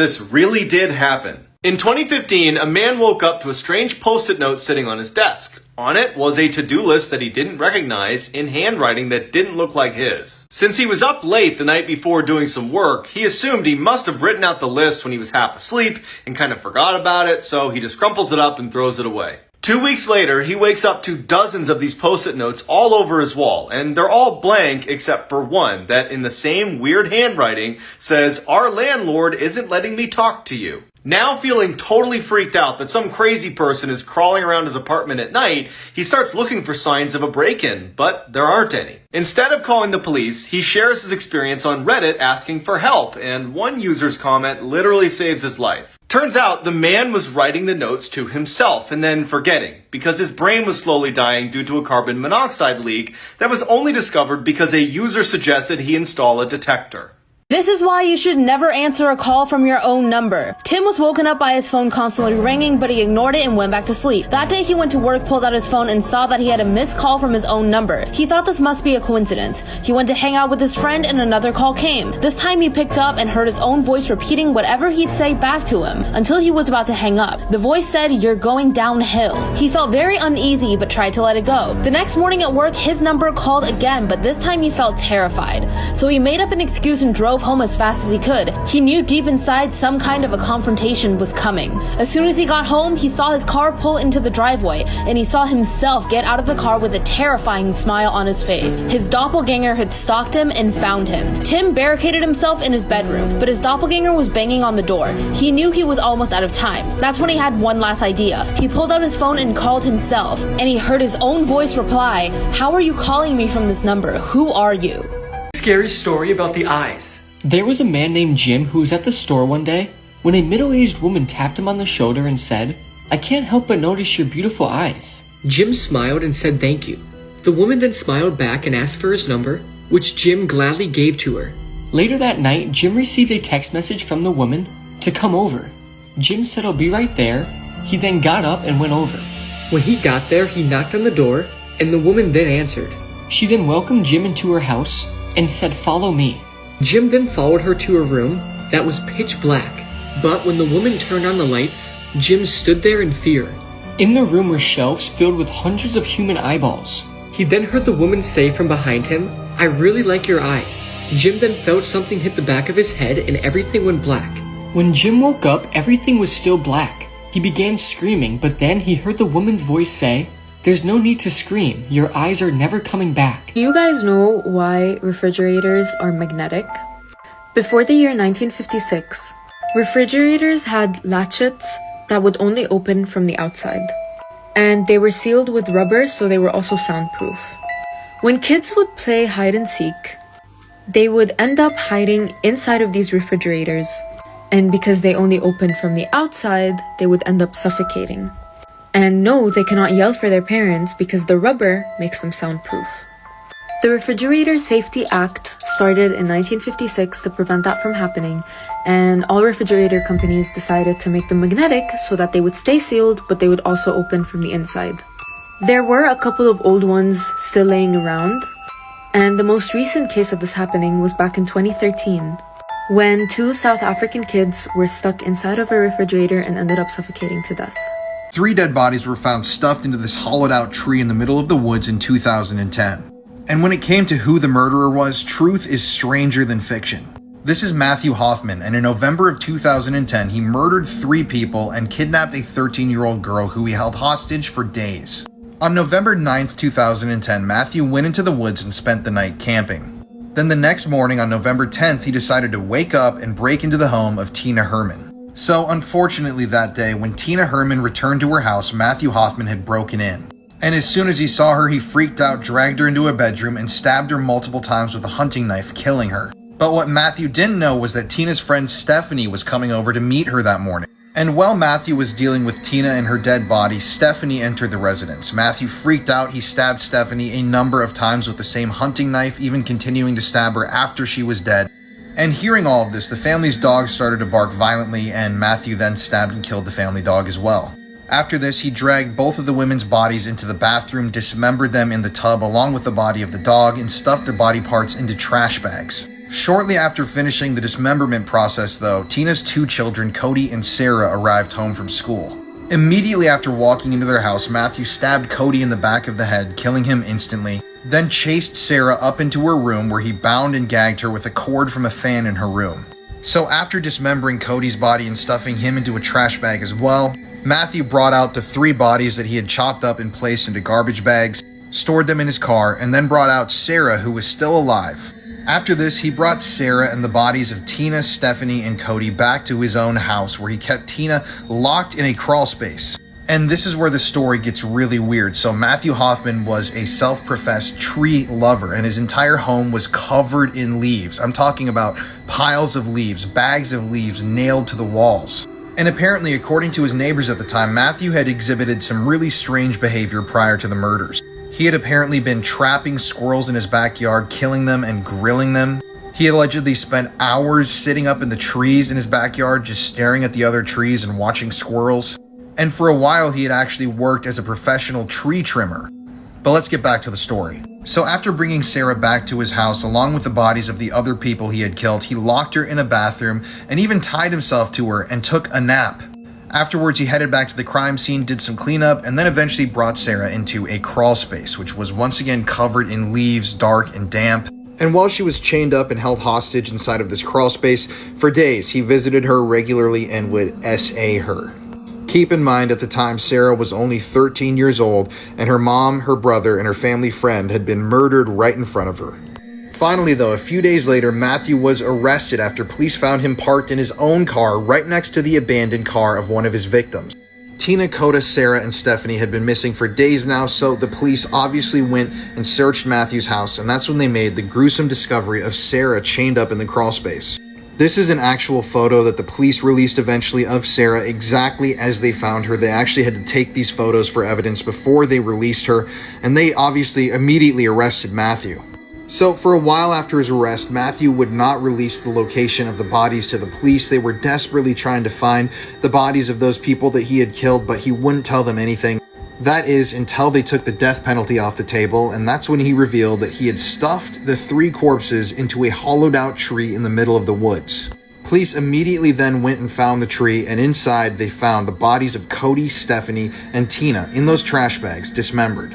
this really did happen. In 2015, a man woke up to a strange post-it note sitting on his desk. On it was a to-do list that he didn't recognize in handwriting that didn't look like his. Since he was up late the night before doing some work, he assumed he must have written out the list when he was half asleep and kind of forgot about it, so he just crumples it up and throws it away. 2 weeks later, he wakes up to dozens of these post-it notes all over his wall, and they're all blank except for one that in the same weird handwriting says, "Our landlord isn't letting me talk to you." Now feeling totally freaked out that some crazy person is crawling around his apartment at night, he starts looking for signs of a break-in, but there aren't any. Instead of calling the police, he shares his experience on Reddit asking for help, and one user's comment literally saves his life. Turns out the man was writing the notes to himself and then forgetting, because his brain was slowly dying due to a carbon monoxide leak that was only discovered because a user suggested he install a detector. This is why you should never answer a call from your own number. Tim was woken up by his phone constantly ringing, but he ignored it and went back to sleep. That day he went to work, pulled out his phone, and saw that he had a missed call from his own number. He thought this must be a coincidence. He went to hang out with his friend and another call came. This time he picked up and heard his own voice repeating whatever he'd say back to him, until he was about to hang up. The voice said, "You're going downhill." He felt very uneasy but tried to let it go. The next morning at work, his number called again, but this time he felt terrified. So he made up an excuse and drove home as fast as he could. He knew deep inside some kind of a confrontation was coming. As soon as he got home, he saw his car pull into the driveway, and he saw himself get out of the car with a terrifying smile on his face. His doppelganger had stalked him and found him. Tim barricaded himself in his bedroom, but his doppelganger was banging on the door. He knew he was almost out of time. That's when he had one last idea. He pulled out his phone and called himself, and he heard his own voice reply, "How are you calling me from this number? Who are you?" Scary story about the eyes. There was a man named Jim who was at the store one day when a middle-aged woman tapped him on the shoulder and said, "I can't help but notice your beautiful eyes." Jim smiled and said thank you. The woman then smiled back and asked for his number, which Jim gladly gave to her. Later that night, Jim received a text message from the woman to come over. Jim said, "I'll be right there." He then got up and went over. When he got there, he knocked on the door, and the woman then answered. She then welcomed Jim into her house and said, "Follow me." Jim then followed her to a room that was pitch black, but when the woman turned on the lights, Jim stood there in fear. In the room were shelves filled with hundreds of human eyeballs. He then heard the woman say from behind him, "I really like your eyes." Jim then felt something hit the back of his head and everything went black. When Jim woke up, everything was still black. He began screaming, but then he heard the woman's voice say, "There's no need to scream. Your eyes are never coming back." Do you guys know why refrigerators are magnetic? Before the year 1956, refrigerators had latchets that would only open from the outside. And they were sealed with rubber, so they were also soundproof. When kids would play hide and seek, they would end up hiding inside of these refrigerators. And because they only opened from the outside, they would end up suffocating. And no, they cannot yell for their parents because the rubber makes them soundproof. The Refrigerator Safety Act started in 1956 to prevent that from happening, and all refrigerator companies decided to make them magnetic so that they would stay sealed, but they would also open from the inside. There were a couple of old ones still laying around, and the most recent case of this happening was back in 2013, when 2 South African kids were stuck inside of a refrigerator and ended up suffocating to death. 3 dead bodies were found stuffed into this hollowed-out tree in the middle of the woods in 2010. And when it came to who the murderer was, truth is stranger than fiction. This is Matthew Hoffman, and in November of 2010, he murdered 3 people and kidnapped a 13-year-old girl who he held hostage for days. On November 9th, 2010, Matthew went into the woods and spent the night camping. Then the next morning, on November 10th, he decided to wake up and break into the home of Tina Herman. So unfortunately that day, when Tina Herman returned to her house, Matthew Hoffman had broken in. And as soon as he saw her, he freaked out, dragged her into a bedroom, and stabbed her multiple times with a hunting knife, killing her. But what Matthew didn't know was that Tina's friend Stephanie was coming over to meet her that morning. And while Matthew was dealing with Tina and her dead body, Stephanie entered the residence. Matthew freaked out, he stabbed Stephanie a number of times with the same hunting knife, even continuing to stab her after she was dead. And hearing all of this, the family's dog started to bark violently, and Matthew then stabbed and killed the family dog as well. After this, he dragged both of the women's bodies into the bathroom, dismembered them in the tub along with the body of the dog, and stuffed their body parts into trash bags. Shortly after finishing the dismemberment process though, Tina's 2 children, Cody and Sarah, arrived home from school. Immediately after walking into their house, Matthew stabbed Cody in the back of the head, killing him instantly, then chased Sarah up into her room where he bound and gagged her with a cord from a fan in her room. So after dismembering Cody's body and stuffing him into a trash bag as well, Matthew brought out the 3 bodies that he had chopped up and placed into garbage bags, stored them in his car, and then brought out Sarah, who was still alive. After this, he brought Sarah and the bodies of Tina, Stephanie, and Cody back to his own house where he kept Tina locked in a crawl space. And this is where the story gets really weird. So Matthew Hoffman was a self-professed tree lover and his entire home was covered in leaves. I'm talking about piles of leaves, bags of leaves nailed to the walls. And apparently, according to his neighbors at the time, Matthew had exhibited some really strange behavior prior to the murders. He had apparently been trapping squirrels in his backyard, killing them and grilling them. He allegedly spent hours sitting up in the trees in his backyard, just staring at the other trees and watching squirrels. And for a while, he had actually worked as a professional tree trimmer. But let's get back to the story. So after bringing Sarah back to his house, along with the bodies of the other people he had killed, he locked her in a bathroom and even tied himself to her and took a nap. Afterwards, he headed back to the crime scene, did some cleanup, and then eventually brought Sarah into a crawl space, which was once again covered in leaves, dark and damp. And while she was chained up and held hostage inside of this crawl space, for days he visited her regularly and would SA her. Keep in mind, at the time, Sarah was only 13 years old, and her mom, her brother, and her family friend had been murdered right in front of her. Finally, though, a few days later, Matthew was arrested after police found him parked in his own car right next to the abandoned car of one of his victims. Tina, Coda, Sarah, and Stephanie had been missing for days now, so the police obviously went and searched Matthew's house, and that's when they made the gruesome discovery of Sarah chained up in the crawl space. This is an actual photo that the police released eventually of Sarah exactly as they found her. They actually had to take these photos for evidence before they released her, and they obviously immediately arrested Matthew. So for a while after his arrest, Matthew would not release the location of the bodies to the police. They were desperately trying to find the bodies of those people that he had killed, but he wouldn't tell them anything. That is, until they took the death penalty off the table, and that's when he revealed that he had stuffed the 3 corpses into a hollowed out tree in the middle of the woods. Police immediately then went and found the tree, and inside they found the bodies of Cody, Stephanie, and Tina in those trash bags, dismembered.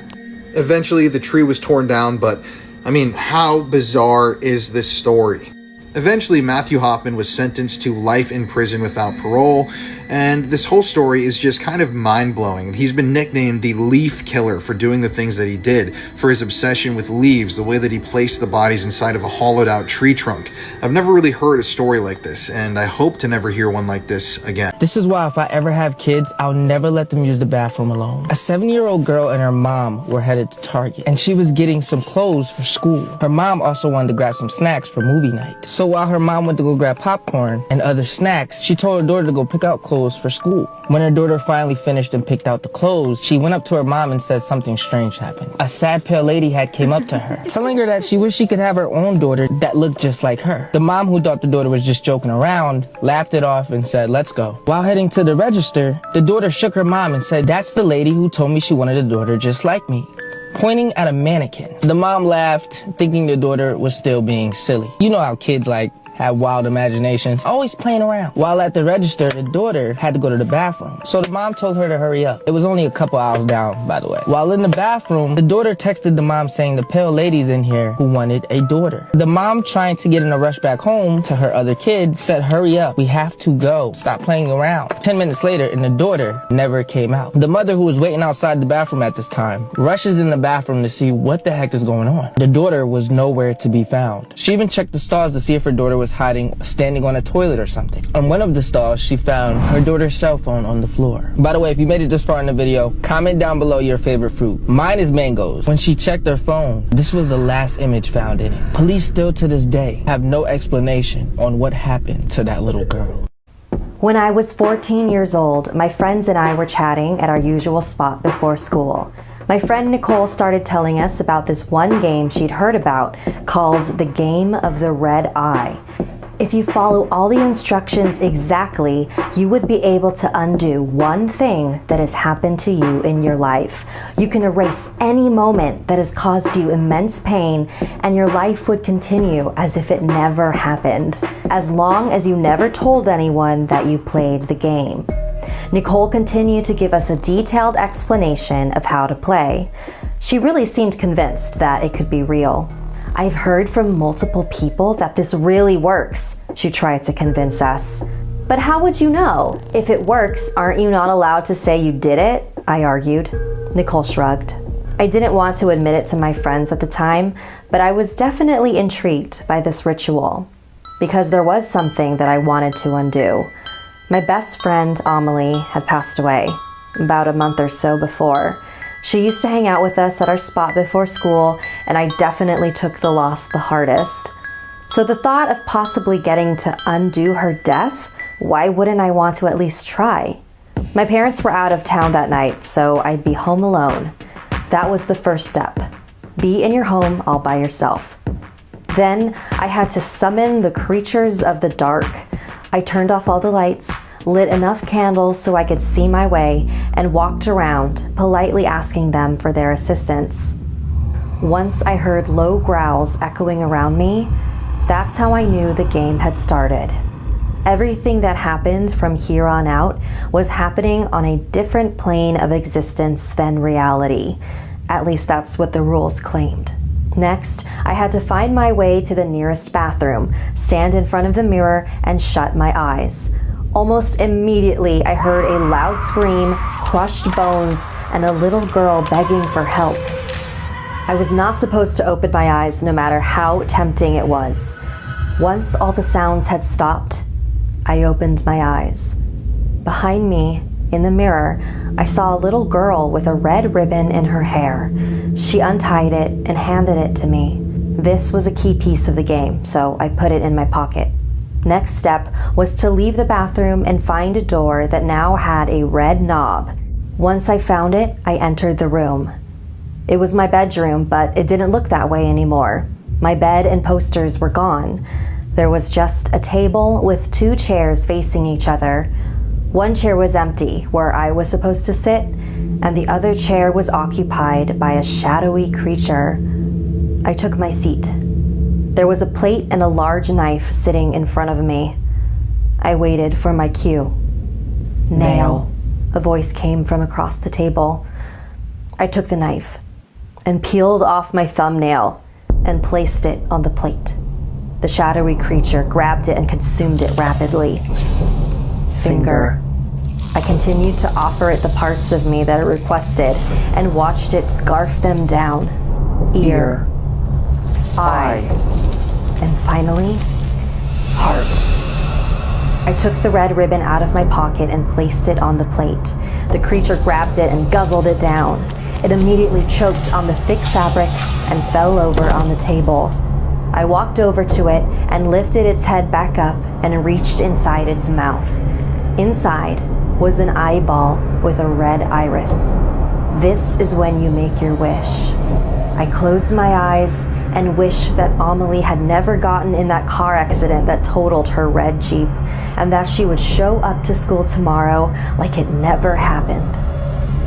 Eventually, the tree was torn down, but I mean, how bizarre is this story? Eventually, Matthew Hoffman was sentenced to life in prison without parole, and this whole story is just kind of mind-blowing. He's been nicknamed the Leaf Killer for doing the things that he did, for his obsession with leaves, the way that he placed the bodies inside of a hollowed-out tree trunk. I've never really heard a story like this, and I hope to never hear one like this again. This is why if I ever have kids, I'll never let them use the bathroom alone. A 7-year-old girl and her mom were headed to Target, and she was getting some clothes for school. Her mom also wanted to grab some snacks for movie night. So while her mom went to go grab popcorn and other snacks, she told her daughter to go pick out clothes for school. When her daughter finally finished and picked out the clothes, she went up to her mom and said something strange happened. A sad pale lady had came up to her, telling her that she wished she could have her own daughter that looked just like her. The mom, who thought the daughter was just joking around, laughed it off and said, "Let's go." While heading to the register, the daughter shook her mom and said, "That's the lady who told me she wanted a daughter just like me," pointing at a mannequin. The mom laughed, thinking the daughter was still being silly. You know how kids have wild imaginations, always playing around. While at the register, the daughter had to go to the bathroom, so the mom told her to hurry up. It was only a couple hours down, by the way. While in the bathroom, the daughter texted the mom saying the pale lady's in here who wanted a daughter. The mom, trying to get in a rush back home to her other kids, said, "Hurry up, we have to go. Stop playing around." 10 minutes later, and the daughter never came out. The mother, who was waiting outside the bathroom at this time, rushes in the bathroom to see what the heck is going on. The daughter was nowhere to be found. She even checked the stalls to see if her daughter was hiding, standing on a toilet or something. On one of the stalls, she found her daughter's cell phone on the floor. By the way, if you made it this far in the video, comment down below your favorite fruit. Mine is mangoes. When she checked her phone, this was the last image found in it. Police still to this day have no explanation on what happened to that little girl. When I was 14 years old, my friends and I were chatting at our usual spot before school. My friend Nicole started telling us about this one game she'd heard about called the Game of the Red Eye. If you follow all the instructions exactly, you would be able to undo one thing that has happened to you in your life. You can erase any moment that has caused you immense pain, and your life would continue as if it never happened, as long as you never told anyone that you played the game. Nicole continued to give us a detailed explanation of how to play. She really seemed convinced that it could be real. I've heard from multiple people that this really works, she tried to convince us. But how would you know? If it works, aren't you not allowed to say you did it? I argued. Nicole shrugged. I didn't want to admit it to my friends at the time, but I was definitely intrigued by this ritual, because there was something that I wanted to undo. My best friend, 𝐬𝐚𝐬, had passed away about a month or so before. She used to hang out with us at our spot before school, and I definitely took the loss the hardest. So the thought of possibly getting to undo her death, why wouldn't I want to at least try? My parents were out of town that night, so I'd be home alone. That was the first step. Be in your home all by yourself. Then I had to summon the creatures of the dark. I turned off all the lights, lit enough candles so I could see my way, and walked around, politely asking them for their assistance. Once I heard low growls echoing around me, that's how I knew the game had started. Everything that happened from here on out was happening on a different plane of existence than reality. At least that's what the rules claimed. Next, I had to find my way to the nearest bathroom, stand in front of the mirror, and shut my eyes. Almost immediately, I heard a loud scream, crushed bones, and a little girl begging for help. I was not supposed to open my eyes no matter how tempting it was. Once all the sounds had stopped, I opened my eyes. Behind me, in the mirror, I saw a little girl with a red ribbon in her hair. She untied it and handed it to me. This was a key piece of the game, so I put it in my pocket. Next step was to leave the bathroom and find a door that now had a red knob. Once I found it, I entered the room. It was my bedroom, but it didn't look that way anymore. My bed and posters were gone. There was just a table with 2 chairs facing each other. One chair was empty, where I was supposed to sit, and the other chair was occupied by a shadowy creature. I took my seat. There was a plate and a large knife sitting in front of me. I waited for my cue. Nail. A voice came from across the table. I took the knife and peeled off my thumbnail and placed it on the plate. The shadowy creature grabbed it and consumed it rapidly. Finger. I continued to offer it the parts of me that it requested and watched it scarf them down. Ear. Eye. And finally, heart. I took the red ribbon out of my pocket and placed it on the plate. The creature grabbed it and guzzled it down. It immediately choked on the thick fabric and fell over on the table. I walked over to it and lifted its head back up and reached inside its mouth. Inside was an eyeball with a red iris. This is when you make your wish. I closed my eyes and wished that 𝐬𝐚𝐬 had never gotten in that car accident that totaled her red Jeep, and that she would show up to school tomorrow like it never happened.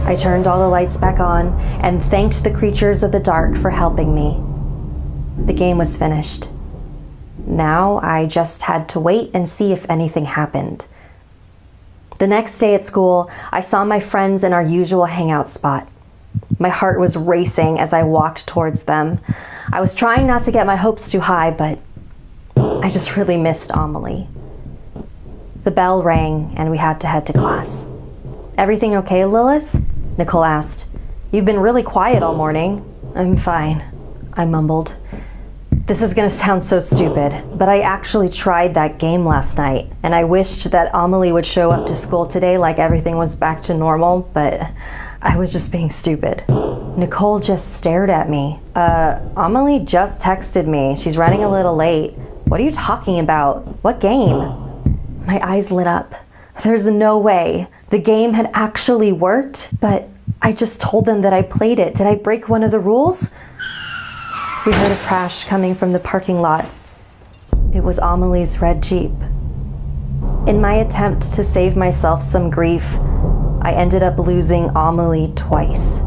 I turned all the lights back on and thanked the creatures of the dark for helping me. The game was finished. Now I just had to wait and see if anything happened. The next day at school, I saw my friends in our usual hangout spot. My heart was racing as I walked towards them. I was trying not to get my hopes too high, but I just really missed 𝐬𝐚𝐬. The bell rang and we had to head to class. "Everything okay, Lilith?" Nicole asked. "You've been really quiet all morning." "I'm fine," I mumbled. This is gonna sound so stupid, but I actually tried that game last night, and I wished that 𝐬𝐚𝐬 would show up to school today like everything was back to normal, but I was just being stupid. Nicole just stared at me. 𝐬𝐚𝐬 just texted me. She's running a little late. What are you talking about? What game?" My eyes lit up. There's no way. The game had actually worked, but I just told them that I played it. Did I break one of the rules? We heard a crash coming from the parking lot. It was Amelie's red Jeep. In my attempt to save myself some grief, I ended up losing Amelie twice.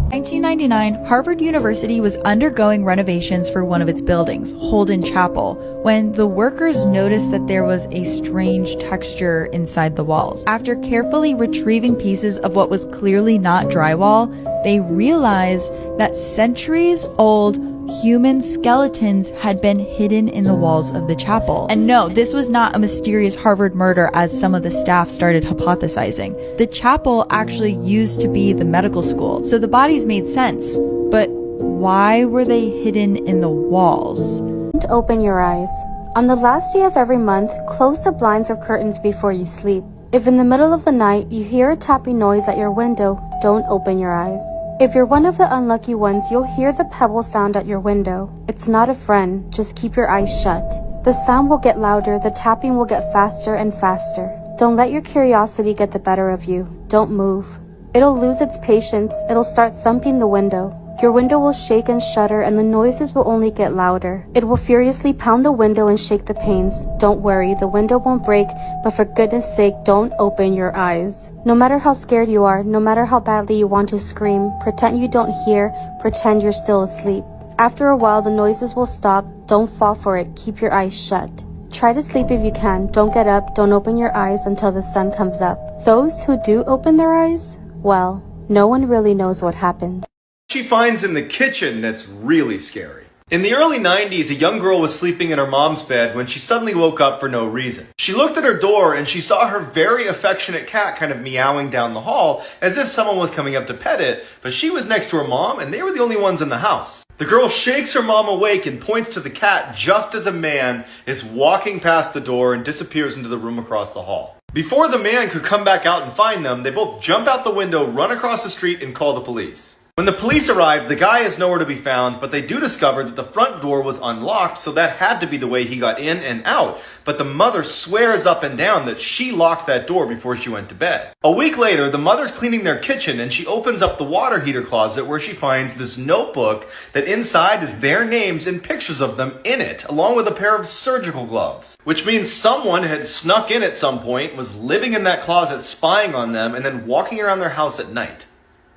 1999, Harvard University was undergoing renovations for one of its buildings, Holden Chapel, when the workers noticed that there was a strange texture inside the walls. After carefully retrieving pieces of what was clearly not drywall, they realized that centuries-old human skeletons had been hidden in the walls of the chapel. And no, this was not a mysterious Harvard murder as some of the staff started hypothesizing. The chapel actually used to be the medical school, so the bodies made sense. But why were they hidden in the walls? Don't open your eyes. On the last day of every month, close the blinds or curtains before you sleep. If in the middle of the night you hear a tapping noise at your window, don't open your eyes. If you're one of the unlucky ones, you'll hear the pebble sound at your window. It's not a friend, just keep your eyes shut. The sound will get louder, the tapping will get faster and faster. Don't let your curiosity get the better of you. Don't move. It'll lose its patience, it'll start thumping the window. Your window will shake and shudder and the noises will only get louder. It will furiously pound the window and shake the panes. Don't worry, the window won't break, but for goodness sake, don't open your eyes. No matter how scared you are, no matter how badly you want to scream, pretend you don't hear, pretend you're still asleep. After a while, the noises will stop. Don't fall for it, keep your eyes shut. Try to sleep if you can. Don't get up, don't open your eyes until the sun comes up. Those who do open their eyes, well, no one really knows what happens. She finds in the kitchen that's really scary. In the early 90s, a young girl was sleeping in her mom's bed when she suddenly woke up for no reason. She looked at her door and she saw her very affectionate cat kind of meowing down the hall as if someone was coming up to pet it, but she was next to her mom and they were the only ones in the house. The girl shakes her mom awake and points to the cat just as a man is walking past the door and disappears into the room across the hall. Before the man could come back out and find them, they both jump out the window, run across the street, and call the police. When the police arrive, the guy is nowhere to be found, but they do discover that the front door was unlocked, so that had to be the way he got in and out. But the mother swears up and down that she locked that door before she went to bed. A week later, the mother's cleaning their kitchen and she opens up the water heater closet where she finds this notebook that inside is their names and pictures of them in it, along with a pair of surgical gloves. Which means someone had snuck in at some point, was living in that closet spying on them, and then walking around their house at night.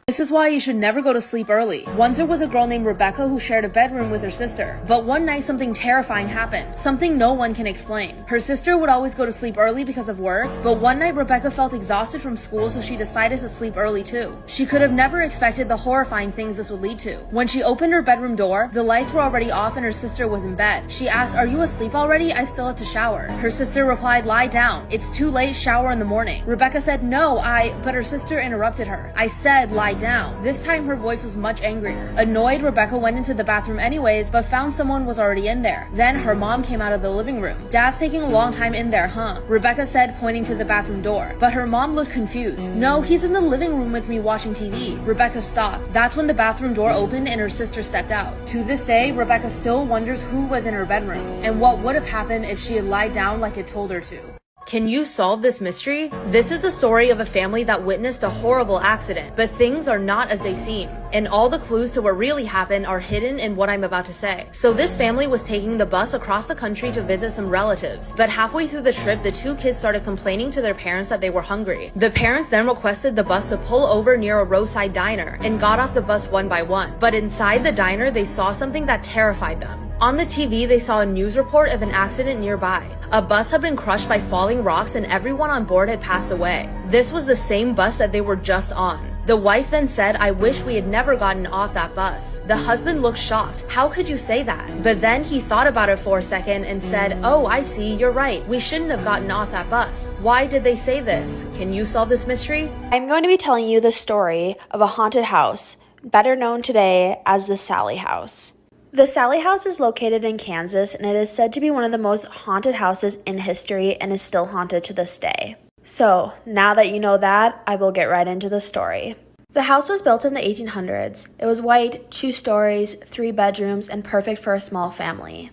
This is why you should never go to sleep early. Once there was a girl named Rebecca who shared a bedroom with her sister. But one night something terrifying happened. Something no one can explain. Her sister would always go to sleep early because of work, but one night Rebecca felt exhausted from school, so she decided to sleep early too. She could have never expected the horrifying things this would lead to. When she opened her bedroom door, the lights were already off and her sister was in bed. She asked, "Are you asleep already? I still have to shower." Her sister replied, "Lie down. It's too late, shower in the morning." Rebecca said, "No, but her sister interrupted her. "I said lie down." This time her voice was much angrier. Annoyed, Rebecca went into the bathroom anyways, but found someone was already in there. Then her mom came out of the living room. "Dad's taking a long time in there, huh?" Rebecca said, pointing to the bathroom door. But her mom looked confused. "No, he's in the living room with me watching TV." Rebecca stopped. That's when the bathroom door opened and her sister stepped out. To this day, Rebecca still wonders who was in her bedroom and what would have happened if she had lied down like it told her to. Can you solve this mystery? This is the story of a family that witnessed a horrible accident, but things are not as they seem. And all the clues to what really happened are hidden in what I'm about to say. So this family was taking the bus across the country to visit some relatives, but halfway through the trip, the two kids started complaining to their parents that they were hungry. The parents then requested the bus to pull over near a roadside diner and got off the bus one by one. But inside the diner, they saw something that terrified them. On the TV, they saw a news report of an accident nearby. A bus had been crushed by falling rocks and everyone on board had passed away. This was the same bus that they were just on. The wife then said, "I wish we had never gotten off that bus." The husband looked shocked. "How could you say that?" But then he thought about it for a second and said, "Oh, I see, you're right. We shouldn't have gotten off that bus." Why did they say this? Can you solve this mystery? I'm going to be telling you the story of a haunted house, better known today as the Saly house. The Saly house is located in Kansas, and it is said to be one of the most haunted houses in history and is still haunted to this day. So, now that you know that, I will get right into the story. The house was built in the 1800s. It was white, 2 stories, 3 bedrooms, and perfect for a small family.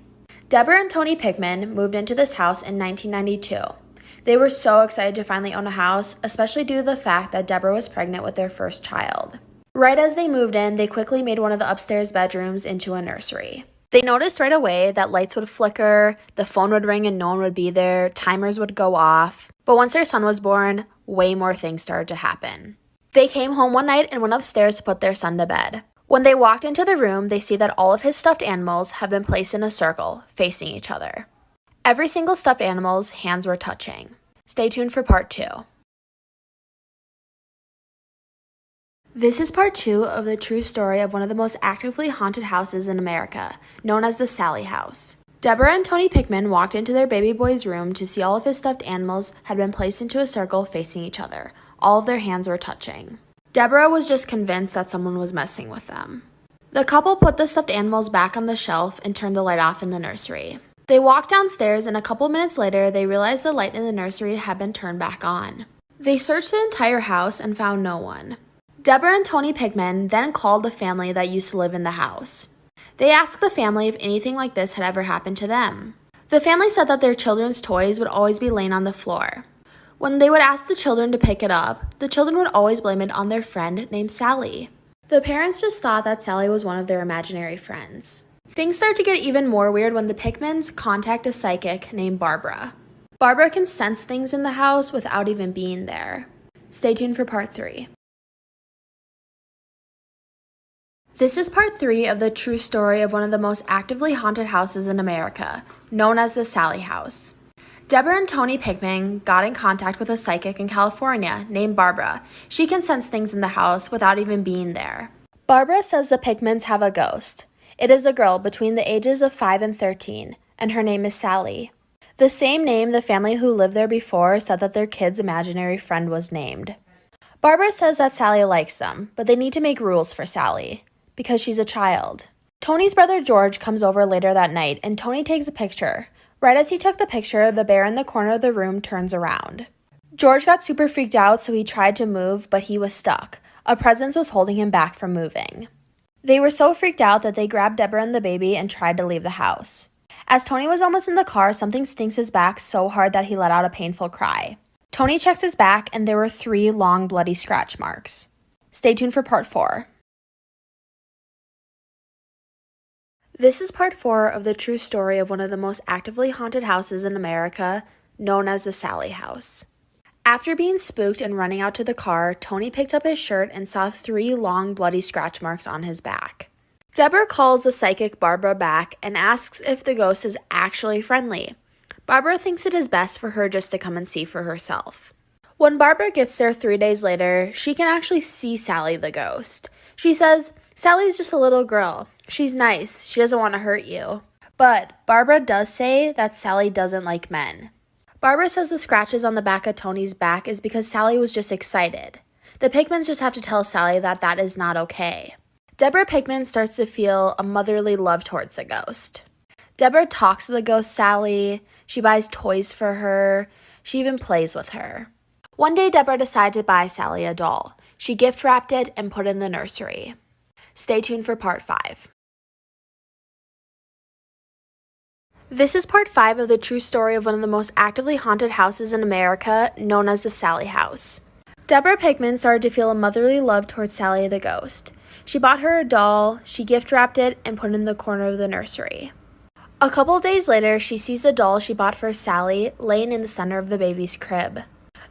Deborah and Tony Pickman moved into this house in 1992. They were so excited to finally own a house, especially due to the fact that Deborah was pregnant with their first child. Right as they moved in, they quickly made one of the upstairs bedrooms into a nursery. They noticed right away that lights would flicker, the phone would ring and no one would be there, timers would go off. But once their son was born, way more things started to happen. They came home one night and went upstairs to put their son to bed. When they walked into the room, they see that all of his stuffed animals have been placed in a circle, facing each other. Every single stuffed animal's hands were touching. Stay tuned for part 2. This is part 2 of the true story of one of the most actively haunted houses in America, known as the Saly house. Deborah and Tony Pickman walked into their baby boy's room to see all of his stuffed animals had been placed into a circle facing each other. All of their hands were touching. Deborah was just convinced that someone was messing with them. The couple put the stuffed animals back on the shelf and turned the light off in the nursery. They walked downstairs and a couple minutes later they realized the light in the nursery had been turned back on. They searched the entire house and found no one. Deborah and Tony Pickman then called the family that used to live in the house. They asked the family if anything like this had ever happened to them. The family said that their children's toys would always be laying on the floor. When they would ask the children to pick it up, the children would always blame it on their friend named Saly. The parents just thought that Saly was one of their imaginary friends. Things start to get even more weird when the Pickmans contact a psychic named Barbara. Barbara can sense things in the house without even being there. Stay tuned for part 3. This is part 3 of the true story of one of the most actively haunted houses in America, known as the Saly house. Deborah and Tony Pickman got in contact with a psychic in California named Barbara. She can sense things in the house without even being there. Barbara says the Pickmans have a ghost. It is a girl between the ages of 5 and 13, and her name is Saly. The same name the family who lived there before said that their kid's imaginary friend was named. Barbara says that Saly likes them, but they need to make rules for Saly, because she's a child. Tony's brother George comes over later that night, and Tony takes a picture. Right as he took the picture, the bear in the corner of the room turns around. George got super freaked out, so he tried to move, but he was stuck. A presence was holding him back from moving. They were so freaked out that they grabbed Deborah and the baby and tried to leave the house. As Tony was almost in the car, something stings his back so hard that he let out a painful cry. Tony checks his back, and there were 3 long bloody scratch marks. Stay tuned for part 4. This is part 4 of the true story of one of the most actively haunted houses in America, known as the Saly house. After being spooked and running out to the car, Tony picked up his shirt and saw 3 long bloody scratch marks on his back. Deborah calls the psychic Barbara back and asks if the ghost is actually friendly. Barbara thinks it is best for her just to come and see for herself. When Barbara gets there 3 days later, she can actually see Saly the ghost. She says, "Sally's just a little girl. She's nice. She doesn't want to hurt you." But Barbara does say that Saly doesn't like men. Barbara says the scratches on the back of Tony's back is because Saly was just excited. The Pickmans just have to tell Saly that that is not okay. Deborah Pickman starts to feel a motherly love towards the ghost. Deborah talks to the ghost Saly. She buys toys for her. She even plays with her. One day, Deborah decided to buy Saly a doll. She gift wrapped it and put it in the nursery. Stay tuned for part 5. This is part 5 of the true story of one of the most actively haunted houses in America, known as the Saly house. Deborah Pickman started to feel a motherly love towards Saly the ghost. She bought her a doll, she gift wrapped it, and put it in the corner of the nursery. A couple days later, she sees the doll she bought for Saly laying in the center of the baby's crib.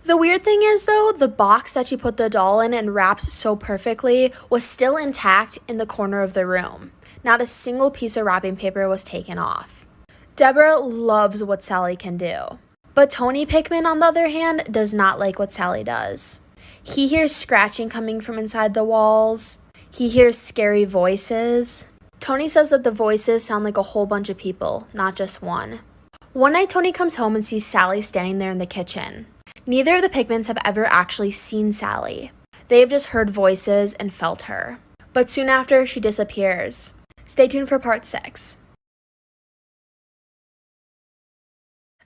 The weird thing is, though, the box that she put the doll in and wrapped so perfectly was still intact in the corner of the room. Not a single piece of wrapping paper was taken off. Deborah loves what Saly can do. But Tony Pickman, on the other hand, does not like what Saly does. He hears scratching coming from inside the walls. He hears scary voices. Tony says that the voices sound like a whole bunch of people, not just one. One night, Tony comes home and sees Saly standing there in the kitchen. Neither of the Pickmans have ever actually seen Saly. They have just heard voices and felt her. But soon after, she disappears. Stay tuned for part 6.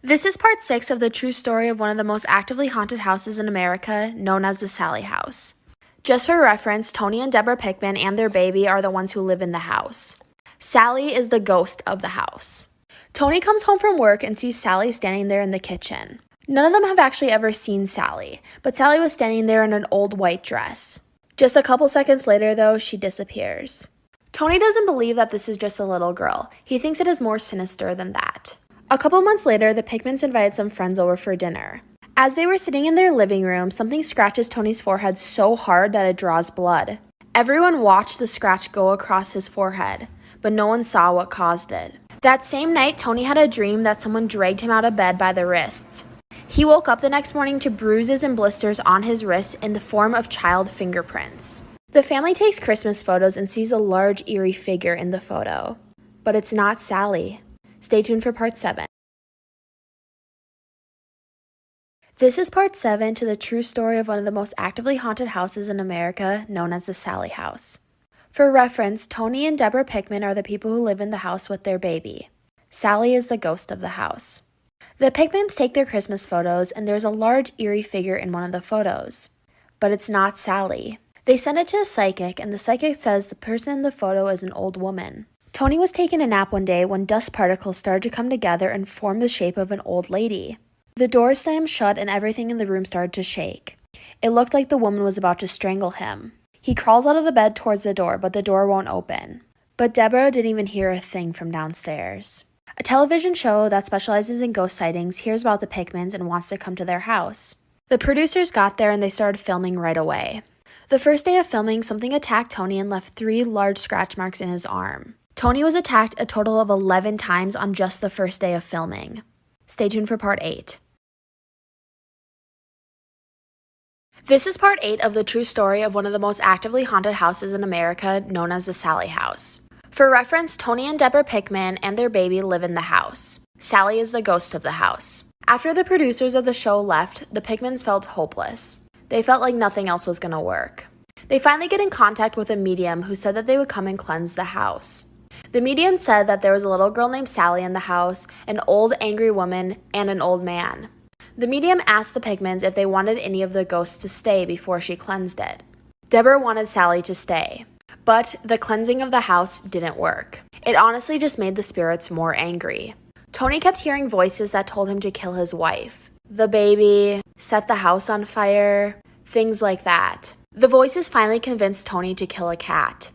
This is part 6 of the true story of one of the most actively haunted houses in America, known as the Saly house. Just for reference, Tony and Deborah Pickman and their baby are the ones who live in the house. Saly is the ghost of the house. Tony comes home from work and sees Saly standing there in the kitchen. None of them have actually ever seen Saly, but Saly was standing there in an old white dress. Just a couple seconds later, though, she disappears. Tony doesn't believe that this is just a little girl. He thinks it is more sinister than that. A couple months later, the Pickmans invited some friends over for dinner. As they were sitting in their living room, something scratches Tony's forehead so hard that it draws blood. Everyone watched the scratch go across his forehead, but no one saw what caused it. That same night, Tony had a dream that someone dragged him out of bed by the wrists. He woke up the next morning to bruises and blisters on his wrists in the form of child fingerprints. The family takes Christmas photos and sees a large, eerie figure in the photo. But it's not Saly. Stay tuned for part 7. This is part 7 to the true story of one of the most actively haunted houses in America, known as the Saly house. For reference, Tony and Deborah Pickman are the people who live in the house with their baby. Saly is the ghost of the house. The Pickmans take their Christmas photos, and there's a large, eerie figure in one of the photos. But it's not Saly. They send it to a psychic, and the psychic says the person in the photo is an old woman. Tony was taking a nap one day when dust particles started to come together and form the shape of an old lady. The door slammed shut and everything in the room started to shake. It looked like the woman was about to strangle him. He crawls out of the bed towards the door, but the door won't open. But Deborah didn't even hear a thing from downstairs. A television show that specializes in ghost sightings hears about the Pickmans and wants to come to their house. The producers got there and they started filming right away. The first day of filming, something attacked Tony and left 3 large scratch marks in his arm. Tony was attacked a total of 11 times on just the first day of filming. Stay tuned for part 8. This is part 8 of the true story of one of the most actively haunted houses in America, known as the Saly house. For reference, Tony and Deborah Pickman and their baby live in the house. Saly is the ghost of the house. After the producers of the show left, the Pickmans felt hopeless. They felt like nothing else was going to work. They finally get in contact with a medium who said that they would come and cleanse the house. The medium said that there was a little girl named Saly in the house, an old angry woman, and an old man. The medium asked the Pickmans if they wanted any of the ghosts to stay before she cleansed it. Deborah wanted Saly to stay, but the cleansing of the house didn't work. It honestly just made the spirits more angry. Tony kept hearing voices that told him to kill his wife, the baby, set the house on fire, things like that. The voices finally convinced Tony to kill a cat,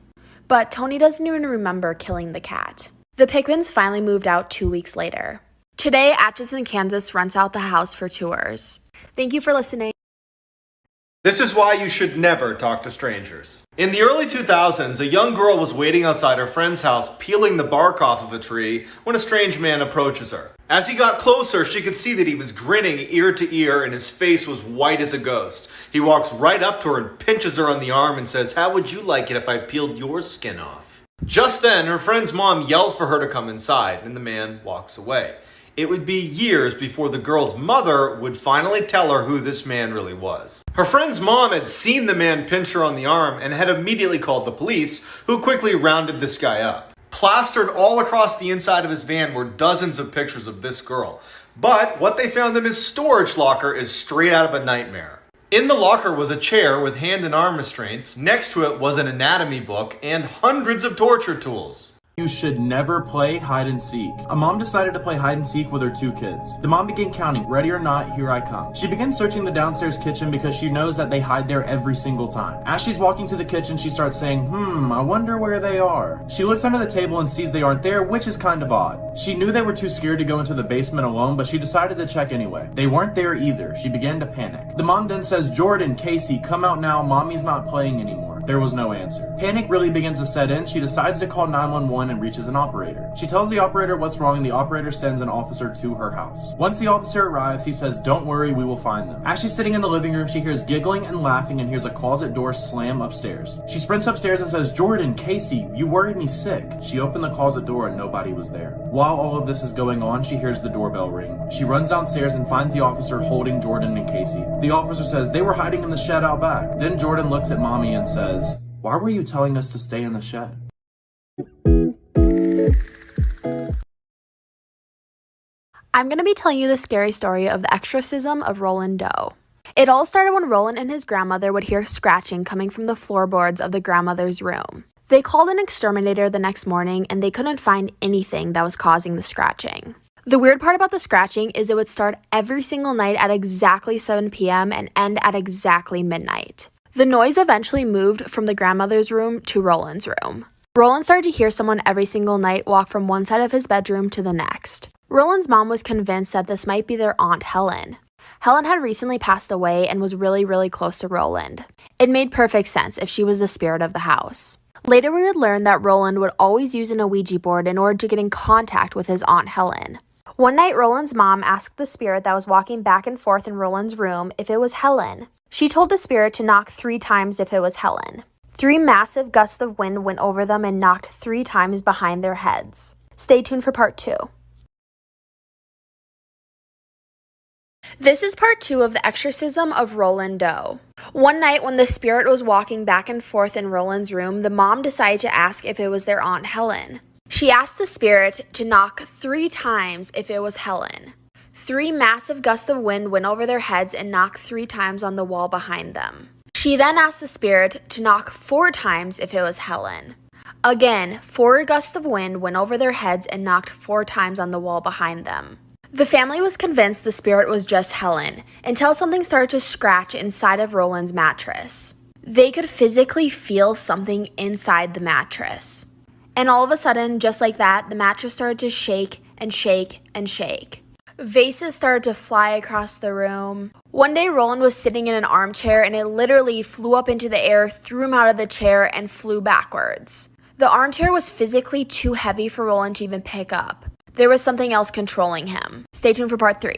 but Tony doesn't even remember killing the cat. The Pickmans finally moved out 2 weeks later. Today, Atchison, Kansas rents out the house for tours. Thank you for listening. This is why you should never talk to strangers. In the early 2000s, a young girl was waiting outside her friend's house peeling the bark off of a tree when a strange man approaches her. As he got closer, she could see that he was grinning ear to ear and his face was white as a ghost. He walks right up to her and pinches her on the arm and says, "How would you like it if I peeled your skin off?" Just then, her friend's mom yells for her to come inside and the man walks away. It would be years before the girl's mother would finally tell her who this man really was. Her friend's mom had seen the man pinch her on the arm and had immediately called the police, who quickly rounded this guy up. Plastered all across the inside of his van were dozens of pictures of this girl. But what they found in his storage locker is straight out of a nightmare. In the locker was a chair with hand and arm restraints. Next to it was an anatomy book and hundreds of torture tools. You should never play hide and seek. A mom decided to play hide and seek with her 2 kids. The mom began counting, ready or not, here I come. She begins searching the downstairs kitchen because she knows that they hide there every single time. As she's walking to the kitchen, she starts saying, I wonder where they are. She looks under the table and sees they aren't there, which is kind of odd. She knew they were too scared to go into the basement alone, but she decided to check anyway. They weren't there either. She began to panic. The mom then says, "Jordan, Casey, come out now. Mommy's not playing anymore." There was no answer. Panic really begins to set in. She decides to call 911 and reaches an operator. She tells the operator what's wrong and the operator sends an officer to her house. Once the officer arrives, he says, "Don't worry, we will find them." As she's sitting in the living room, she hears giggling and laughing and hears a closet door slam upstairs. She sprints upstairs and says, "Jordan, Casey, you worried me sick." She opened the closet door and nobody was there. While all of this is going on, she hears the doorbell ring. She runs downstairs and finds the officer holding Jordan and Casey. The officer says they were hiding in the shed out back. Then Jordan looks at mommy and says, "Why were you telling us to stay in the shed?" I'm going to be telling you the scary story of the exorcism of Roland Doe. It all started when Roland and his grandmother would hear scratching coming from the floorboards of the grandmother's room. They called an exterminator the next morning and they couldn't find anything that was causing the scratching. The weird part about the scratching is it would start every single night at exactly 7 p.m. and end at exactly midnight. The noise eventually moved from the grandmother's room to Roland's room. Roland started to hear someone every single night walk from one side of his bedroom to the next. Roland's mom was convinced that this might be their Aunt Helen. Helen had recently passed away and was really close to Roland. It made perfect sense if she was the spirit of the house. Later we would learn that Roland would always use an Ouija board in order to get in contact with his Aunt Helen. One night Roland's mom asked the spirit that was walking back and forth in Roland's room if it was Helen. She told the spirit to knock 3 times if it was Helen. 3 massive gusts of wind went over them and knocked 3 times behind their heads. Stay tuned for part 2. This is part 2 of the exorcism of Roland Doe. One night when the spirit was walking back and forth in Roland's room, the mom decided to ask if it was their Aunt Helen. She asked the spirit to knock 3 times if it was Helen. 3 massive gusts of wind went over their heads and knocked 3 times on the wall behind them. She then asked the spirit to knock 4 times if it was Helen. Again, 4 gusts of wind went over their heads and knocked 4 times on the wall behind them. The family was convinced the spirit was just Helen, until something started to scratch inside of Roland's mattress. They could physically feel something inside the mattress. And all of a sudden, just like that, the mattress started to shake and shake and shake. Vases started to fly across the room. One day, Roland was sitting in an armchair and it literally flew up into the air, threw him out of the chair, and flew backwards. The armchair was physically too heavy for Roland to even pick up. There was something else controlling him. Stay tuned for part 3.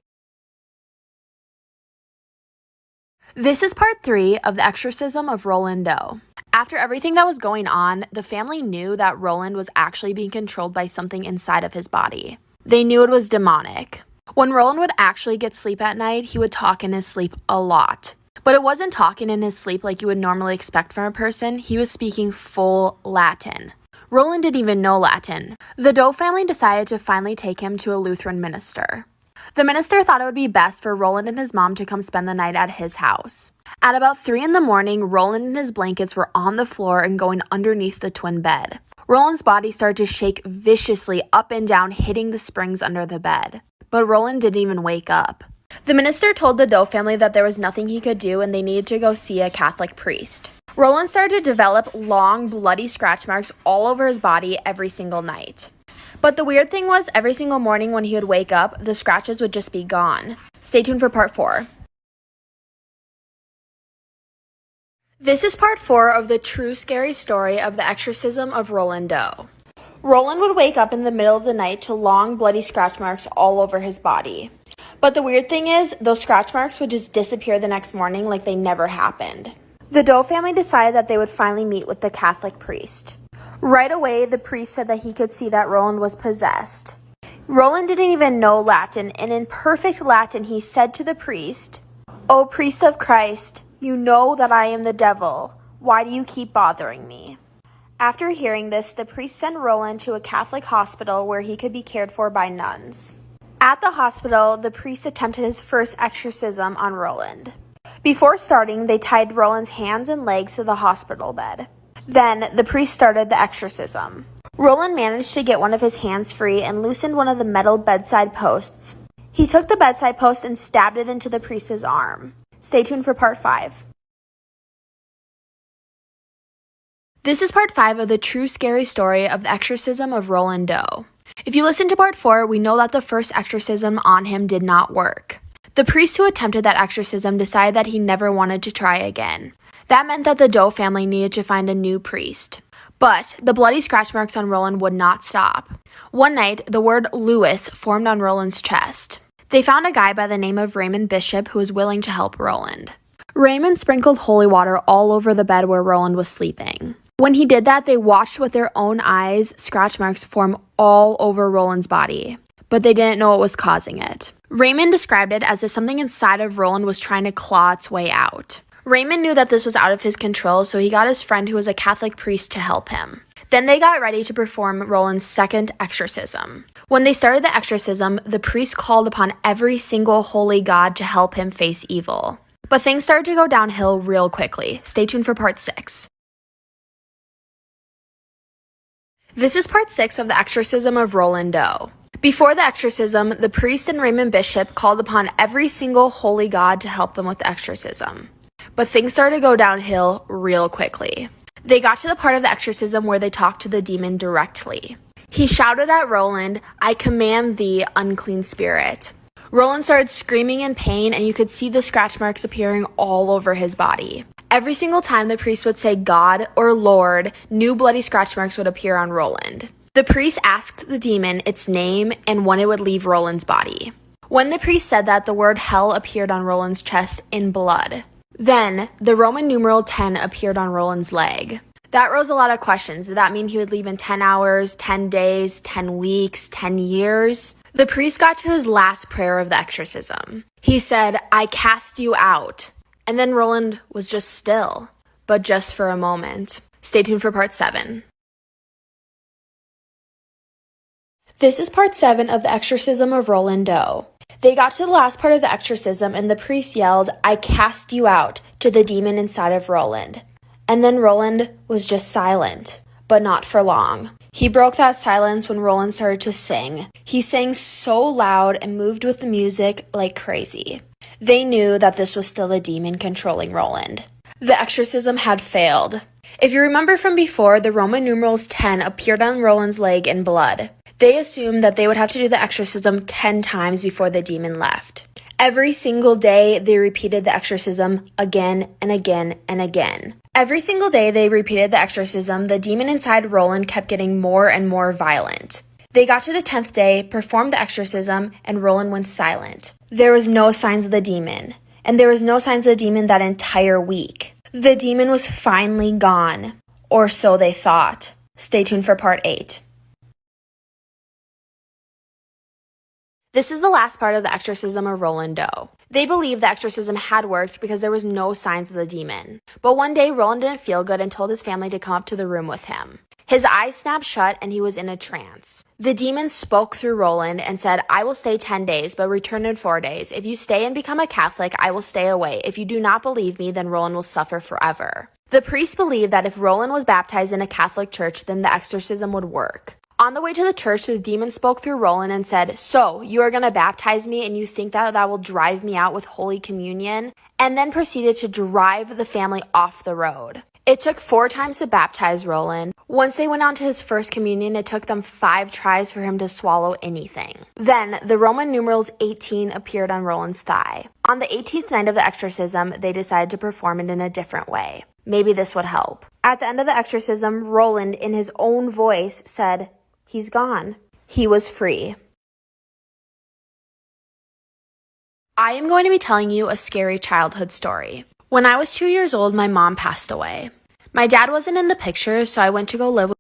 This is part 3 of the exorcism of Roland Doe. After everything that was going on, the family knew that Roland was actually being controlled by something inside of his body. They knew it was demonic. When Roland would actually get sleep at night, he would talk in his sleep a lot. But it wasn't talking in his sleep like you would normally expect from a person. He was speaking full Latin. Roland didn't even know Latin. The Doe family decided to finally take him to a Lutheran minister. The minister thought it would be best for Roland and his mom to come spend the night at his house. At about 3 in the morning, Roland and his blankets were on the floor and going underneath the twin bed. Roland's body started to shake viciously up and down, hitting the springs under the bed. But Roland didn't even wake up. The minister told the Doe family that there was nothing he could do and they needed to go see a Catholic priest. Roland started to develop long, bloody scratch marks all over his body every single night. But the weird thing was, every single morning when he would wake up, the scratches would just be gone. Stay tuned for part 4. This is part 4 of the true scary story of the exorcism of Roland Doe. Roland would wake up in the middle of the night to long, bloody scratch marks all over his body. But the weird thing is, those scratch marks would just disappear the next morning like they never happened. The Doe family decided that they would finally meet with the Catholic priest. Right away, the priest said that he could see that Roland was possessed. Roland didn't even know Latin, and in perfect Latin, he said to the priest, "O priest of Christ, you know that I am the devil. Why do you keep bothering me?" After hearing this, the priest sent Roland to a Catholic hospital where he could be cared for by nuns. At the hospital, the priest attempted his first exorcism on Roland. Before starting, they tied Roland's hands and legs to the hospital bed. Then, the priest started the exorcism. Roland managed to get one of his hands free and loosened one of the metal bedside posts. He took the bedside post and stabbed it into the priest's arm. Stay tuned for part 5. This is part 5 of the true scary story of the exorcism of Roland Doe. If you listen to part 4, we know that the first exorcism on him did not work. The priest who attempted that exorcism decided that he never wanted to try again. That meant that the Doe family needed to find a new priest. But the bloody scratch marks on Roland would not stop. One night, the word Louis formed on Roland's chest. They found a guy by the name of Raymond Bishop who was willing to help Roland. Raymond sprinkled holy water all over the bed where Roland was sleeping. When he did that, they watched with their own eyes scratch marks form all over Roland's body. But they didn't know what was causing it. Raymond described it as if something inside of Roland was trying to claw its way out. Raymond knew that this was out of his control, so he got his friend who was a Catholic priest to help him. Then they got ready to perform Roland's second exorcism. When they started the exorcism, the priest called upon every single holy god to help him face evil. But things started to go downhill real quickly. Stay tuned for part 6. This is part 6 of the exorcism of Roland Doe. Before the exorcism, the priest and Raymond Bishop called upon every single holy god to help them with the exorcism. But things started to go downhill real quickly. They got to the part of the exorcism where they talked to the demon directly. He shouted at Roland, "I command thee, unclean spirit." Roland started screaming in pain, and you could see the scratch marks appearing all over his body. Every single time the priest would say God or Lord, new bloody scratch marks would appear on Roland. The priest asked the demon its name and when it would leave Roland's body. When the priest said that, the word hell appeared on Roland's chest in blood. Then, the Roman numeral 10 appeared on Roland's leg. That rose a lot of questions. Did that mean he would leave in 10 hours, 10 days, 10 weeks, 10 years? The priest got to his last prayer of the exorcism. He said, "I cast you out." And then Roland was just still, but just for a moment. Stay tuned for part 7. This is part 7 of the exorcism of Roland Doe. They got to the last part of the exorcism and the priest yelled, "I cast you out," to the demon inside of Roland. And then Roland was just silent, but not for long. He broke that silence when Roland started to sing. He sang so loud and moved with the music like crazy. They knew that this was still the demon controlling Roland. The exorcism had failed. If you remember from before, the Roman numerals 10 appeared on Roland's leg in blood. They assumed that they would have to do the exorcism 10 times before the demon left. Every single day, they repeated the exorcism again and again and again. Every single day they repeated the exorcism, the demon inside Roland kept getting more and more violent. They got to the 10th day, performed the exorcism, and Roland went silent. There was no signs of the demon, and there was no signs of the demon that entire week. The demon was finally gone, or so they thought. Stay tuned for part 8. This is the last part of the exorcism of Roland Doe. They believed the exorcism had worked because there was no signs of the demon. But one day, Roland didn't feel good and told his family to come up to the room with him. His eyes snapped shut and he was in a trance. The demon spoke through Roland and said, "I will stay 10 days, but return in 4 days. If you stay and become a Catholic, I will stay away. If you do not believe me, then Roland will suffer forever." The priest believed that if Roland was baptized in a Catholic church, then the exorcism would work. On the way to the church, the demon spoke through Roland and said, "So, you are going to baptize me and you think that will drive me out with Holy Communion?" And then proceeded to drive the family off the road. It took 4 times to baptize Roland. Once they went on to his first communion, it took them 5 tries for him to swallow anything. Then, the Roman numerals 18 appeared on Roland's thigh. On the 18th night of the exorcism, they decided to perform it in a different way. Maybe this would help. At the end of the exorcism, Roland, in his own voice, said, "He's gone." He was free. I am going to be telling you a scary childhood story. When I was 2 years old, my mom passed away. My dad wasn't in the picture, so I went to go live with